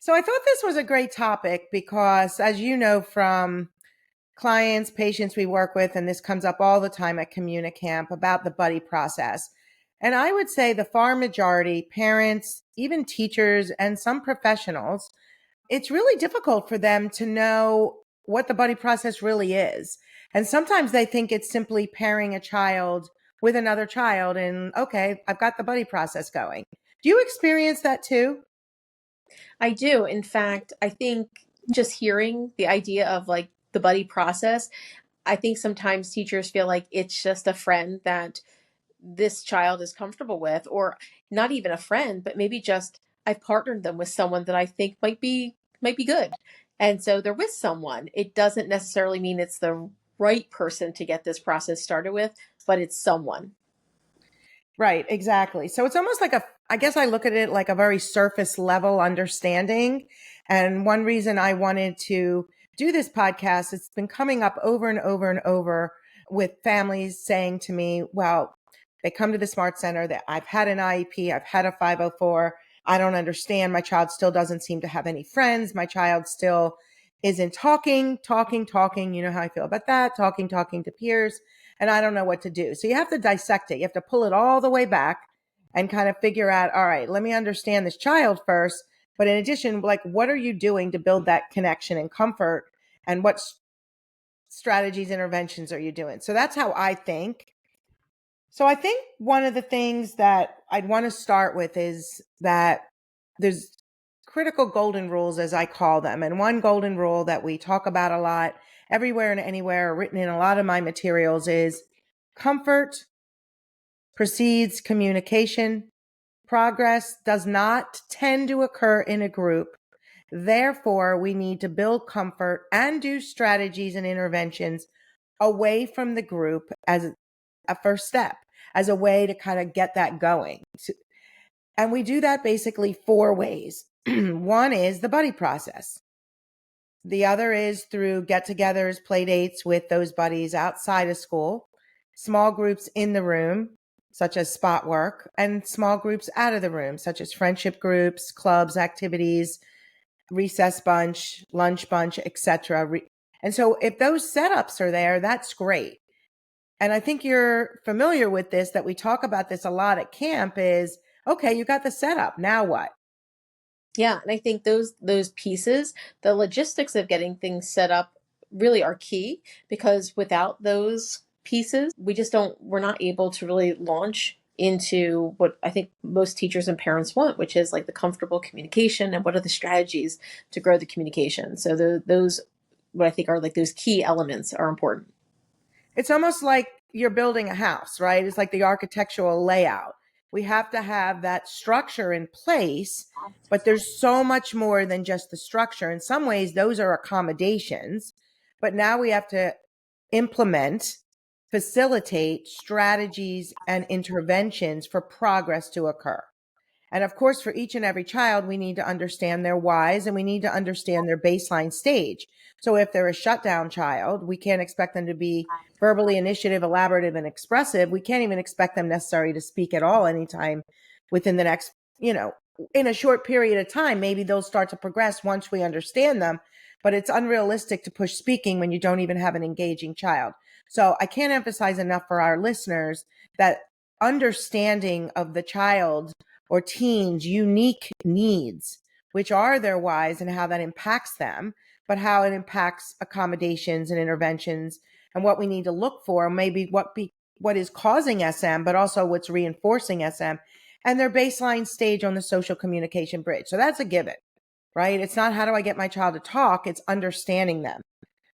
So I thought this was a great topic because, as you know, from clients, patients we work with, and this comes up all the time at Communicamp about the buddy process. And I would say the far majority, parents, even teachers, and some professionals, it's really difficult for them to know what the buddy process really is. And sometimes they think it's simply pairing a child with another child and, okay, I've got the buddy process going. Do you experience that too? I do. In fact, I think just hearing the idea of like the buddy process, I think sometimes teachers feel like it's just a friend that this child is comfortable with, or not even a friend, but maybe just I've partnered them with someone that I think might be good. And so they're with someone. It doesn't necessarily mean it's the right person to get this process started with, but it's someone. Right, exactly. So it's almost like I guess I look at it like a very surface level understanding. And one reason I wanted to do this podcast, it's been coming up over and over and over with families saying to me, well, they come to the SMart Center that I've had an IEP, I've had a 504. I don't understand. My child still doesn't seem to have any friends. My child still isn't talking. You know how I feel about that, talking to peers, and I don't know what to do. So you have to dissect it. You have to pull it all the way back and kind of figure out, all right, let me understand this child first. But in addition, like, what are you doing to build that connection and comfort? And what strategies, interventions are you doing? So that's how I think. So I think one of the things that I'd want to start with is that there's critical golden rules, as I call them. And one golden rule that we talk about a lot everywhere and anywhere, written in a lot of my materials, is comfort precedes communication. Progress does not tend to occur in a group. Therefore, we need to build comfort and do strategies and interventions away from the group as a first step, as a way to kind of get that going. And we do that basically four ways. One is the buddy process. The other is through get-togethers, play dates with those buddies outside of school, small groups in the room, such as spot work, and small groups out of the room, such as friendship groups, clubs, activities, recess bunch, lunch bunch, etc. And so if those setups are there, that's great. And I think you're familiar with this, that we talk about this a lot at camp is, okay, you got the setup. Now what? Yeah, and I think those pieces, the logistics of getting things set up really are key, because without those pieces, we're not able to really launch into what I think most teachers and parents want, which is like the comfortable communication and what are the strategies to grow the communication. So those what I think are like those key elements are important. It's almost like you're building a house, right? It's like the architectural layout. We have to have that structure in place, but there's so much more than just the structure. In some ways, those are accommodations, but now we have to implement, facilitate strategies and interventions for progress to occur. And of course, for each and every child, we need to understand their whys and we need to understand their baseline stage. So if they're a shutdown child, we can't expect them to be verbally initiative, elaborative, and expressive. We can't even expect them necessarily to speak at all anytime within the next, in a short period of time. Maybe they'll start to progress once we understand them, but it's unrealistic to push speaking when you don't even have an engaging child. So I can't emphasize enough for our listeners that understanding of the child or teens' unique needs, which are their whys and how that impacts them, but how it impacts accommodations and interventions and what we need to look for, maybe what is causing SM, but also what's reinforcing SM, and their baseline stage on the social communication bridge. So that's a given, right? It's not how do I get my child to talk, it's understanding them.